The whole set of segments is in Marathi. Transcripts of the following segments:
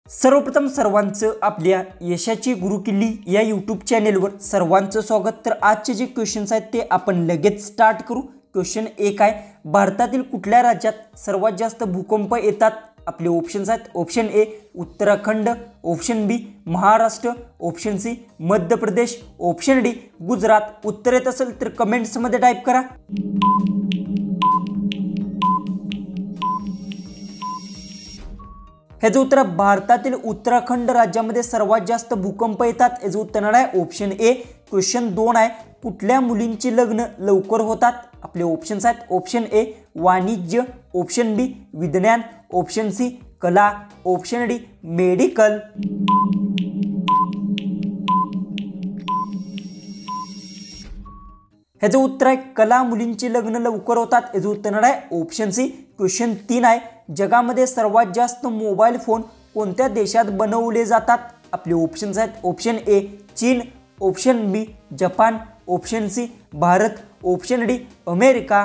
सर्वप्रथम सर्वांचं आपल्या यशाची गुरुकिल्ली या यूट्यूब चॅनेलवर सर्वांचं स्वागत। तर आजचे जे क्वेश्चन्स आहेत ते आपण लगेच स्टार्ट करू। क्वेश्चन 1 आहे, भारतातील कुठल्या राज्यात सर्वात जास्त भूकंप येतात? आपले ऑप्शन्स आहेत, option A Uttarakhand, option B Maharashtra, option C Madhya Pradesh, option D Gujarat. उत्तर येत असेल तर कमेंट्समध्ये टाईप करा। ह्याचं उत्तर भारतातील उत्तराखंड राज्यामध्ये सर्वात जास्त भूकंप येतात। याचं उत्तर आहे ऑप्शन ए। क्वेश्चन 2 आहे, कुठल्या मुलींची लग्न लवकर होतात? आपले ऑप्शन्स आहेत, ऑप्शन ए वाणिज्य, ऑप्शन बी विज्ञान, ऑप्शन सी कला, ऑप्शन डी मेडिकल। ह्याचं उत्तर आहे कला मुलींची लग्न लवकर होतात। याचं उत्तर आहे ऑप्शन सी। क्वेश्चन 3 आहे, जगामध्ये सर्वात जास्त मोबाईल फोन कोणत्या देशात बनवले जातात? आपले ऑप्शन्स आहेत, ऑप्शन ए चीन, ऑप्शन बी जपान, option C Bharat, option D America.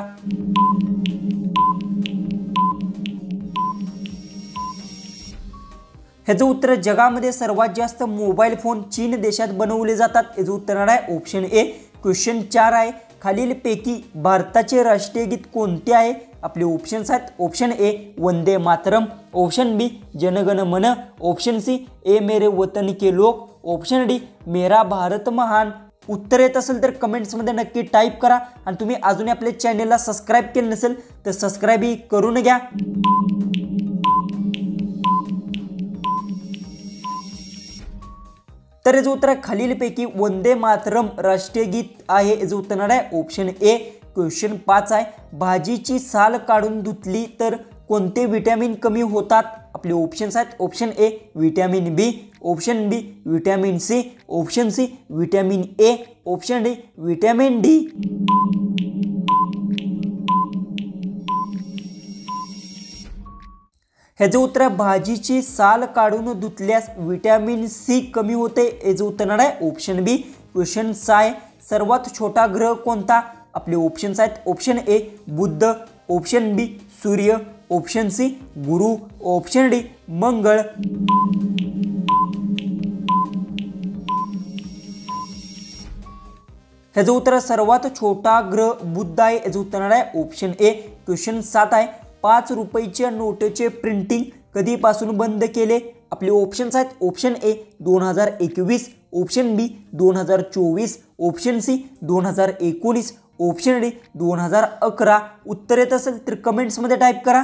ह्याचं उत्तर जगामध्ये सर्वात जास्त मोबाईल फोन चीन देशात बनवले जातात। याचं उत्तर आहे ऑप्शन ए। क्वेश्चन 4 आहे, खालीलपैकी भारताचे राष्ट्रीय गीत कोणते आहे? आपले ऑप्शन्स आहेत, option A Vande Mataram, option B Janagana Mana, option C ए मेरे वतन के लोग, ऑप्शन डी मेरा भारत महान। उत्तर येत असेल तर कमेंट्समध्ये नक्की टाईप करा आणि तुम्ही अजून आपल्या चॅनेलला सबस्क्राईब केलं नसेल तर सबस्क्राईब करून घ्या। तर याचं उत्तर खालीलपैकी वंदे मातरम राष्ट्रीय गीत आहे। याचं उत्तर आहे ऑप्शन ए। क्वेश्चन 5 आहे, भाजीची साल काढून धुतली तर कोणते विटॅमिन कमी होतात? आपले ऑप्शन्स आहेत, option A vitamin B, option B vitamin C, option C vitamin A, option D vitamin D. ह्याचं उत्तर भाजीची साल काढून धुतल्यास विटॅमिन सी कमी होते। याचं उत्तर आहे ऑप्शन बी। क्वेश्चन 6 आहे, सर्वात छोटा ग्रह कोणता? आपले ऑप्शन्स आहेत, ऑप्शन ए बुध, ऑप्शन बी सूर्य, ऑप्शन सी गुरु, ऑप्शन डी मंगळ। ह्याचं उत्तर सर्वात छोटा ग्रह बुध आहे। याचं उत्तर आहे ऑप्शन ए। क्वेश्चन 7 आहे, 5 रुपयाच्या नोटचे प्रिंटिंग कधीपासून बंद केले? आपले ऑप्शन्स आहेत, option A 2021, option B 2024, option C 2019, option D 2011। उत्तर येत असेल तर कमेंट्समध्ये टाईप करा।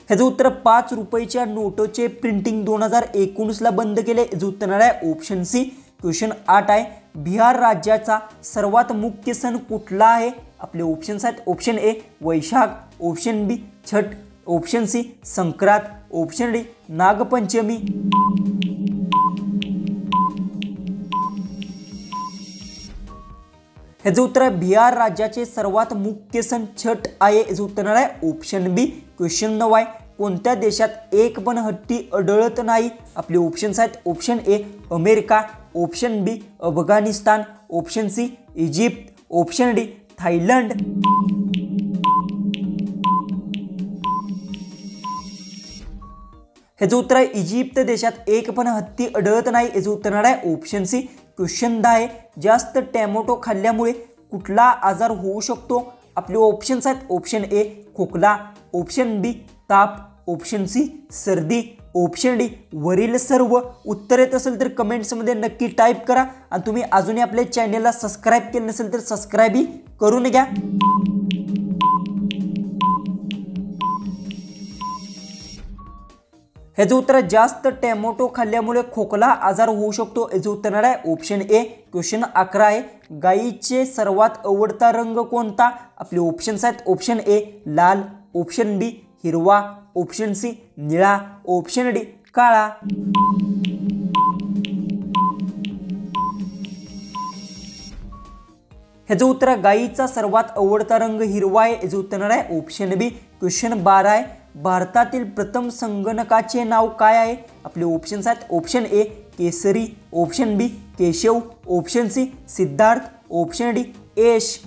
ह्याचं उत्तर 5 रुपयाच्या नोटचे प्रिंटिंग 2019ला बंद केले। याचं उत्तर आहे ऑप्शन सी। क्वेश्चन 8 आहे, बिहार राज्याचा सर्वात मुख्य सण कुठला आहे? आपले ऑप्शन्स आहेत, option A Vaishakh, option B Chhath, option C Sankrant, option D Nagpanchami. ह्याचं उत्तर आहे बिहार राज्याचे सर्वात मुख्य सण छठ आहे। याचं उत्तर आहे ऑप्शन बी। क्वेश्चन 9 आहे, कोणत्या देशात एक पण हत्ती आढळत नाही? आपले ऑप्शन्स आहेत, option A America, option B Afghanistan, option C Egypt, option D Thailand. ह्याचं उत्तर आहे इजिप्त देशात एक पण हत्ती आढळत नाही। याचं उत्तर आहे ऑप्शन सी। क्वेश्चन 10 आहे, जास्त टॅमॅटो खाल्ल्यामुळे कुठला आजार होऊ शकतो? आपले ऑप्शन्स आहेत, ऑप्शन ए खोकला, ऑप्शन बी ताप, ऑप्शन सी सर्दी, ऑप्शन डी वरील सर्व। उत्तर येत असेल तर कमेंट्समध्ये नक्की टाईप करा आणि तुम्ही अजूनही आपल्या चॅनेलला सबस्क्राईब केलं नसेल तर सबस्क्राईब करून घ्या। ह्याचं उत्तर जास्त टॅमॅटो खाल्ल्यामुळे खोकला आजार होऊ शकतो। याचं उत्तर आहे ऑप्शन ए। क्वेश्चन 11 आहे, गायीचे सर्वात आवडता रंग कोणता? आपले ऑप्शन्स आहेत, ऑप्शन ए लाल, ऑप्शन बी हिरवा, ऑप्शन सी निळा, ऑप्शन डी काळा। ह्याचं उत्तर गायीचा सर्वात आवडता रंग हिरवा आहे। याचं उत्तर आहे ऑप्शन बी। क्वेश्चन 12 आहे, भारतातील प्रथम संगणकाचे नाव काय आहे? आपले ऑप्शन्स आहेत, option A Kesari, option B Keshav, option C Siddharth, option D Ash.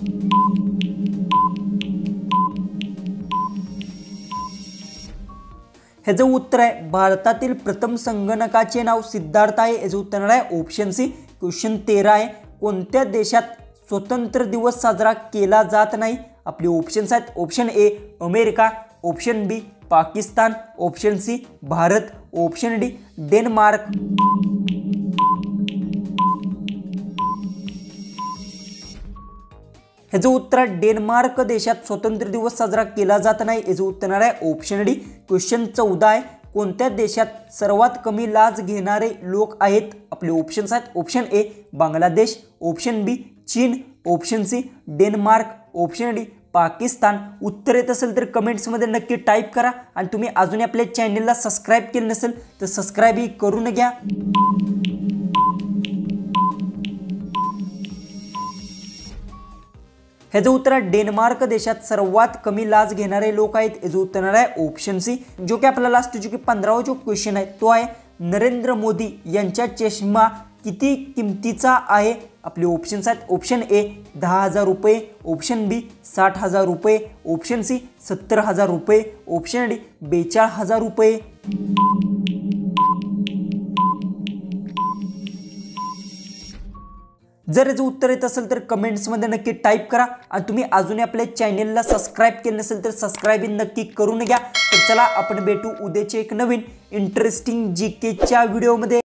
ह्याचं उत्तर आहे भारतातील प्रथम संगणकाचे नाव सिद्धार्थ आहे। याचं उत्तर आहे ऑप्शन सी। क्वेश्चन 13 आहे कोणत्या देशात स्वतंत्र दिवस साजरा केला जात नाही? आपले ऑप्शन्स आहेत option A America, option B Pakistan, option C Bharat, option D Denmark. ह्याचं उत्तर आहे डेन्मार्क देशात स्वतंत्र दिवस साजरा केला जात नाही। याचं उत्तर आहे ऑप्शन डी। क्वेश्चन 14 आहे कोणत्या देशात सर्वात कमी लाच घेणारे लोक आहेत? आपले ऑप्शन्स आहेत option A Bangladesh, option B चीन, option C Denmark, option D Pakistan. उत्तर येत असेल तर कमेंट्समध्ये नक्की टाईप करा आणि तुम्ही अजून आपल्या चॅनलला सबस्क्राईब केलं नसेल तर सबस्क्राईबही करून घ्या। ह्याचं उत्तर आहे डेन्मार्क देशात सर्वात कमी लाच घेणारे लोक आहेत। याचं उत्तर आहे ऑप्शन सी। जो की आपला लास्ट जो की 15वा जो क्वेश्चन आहे तो आहे नरेंद्र मोदी यांचा चष्मा किती किमतीचा आहे? आपले ऑप्शन्स आहेत ऑप्शन ए 10,000 रुपये, ऑप्शन बी 60,000 रुपये, ऑप्शन सी 70,000 रुपये, ऑप्शन डी 42,000 रुपये। जर याचं उत्तर येत असेल तर कमेंट्समध्ये नक्की टाईप करा आणि तुम्ही अजून आपल्या चॅनलला सबस्क्राईब केलं नसेल तर सबस्क्राईब नक्की करून घ्या। तर चला आपण भेटू उद्याच्या एक नवीन इंटरेस्टिंग जीकेच्या व्हिडिओमध्ये।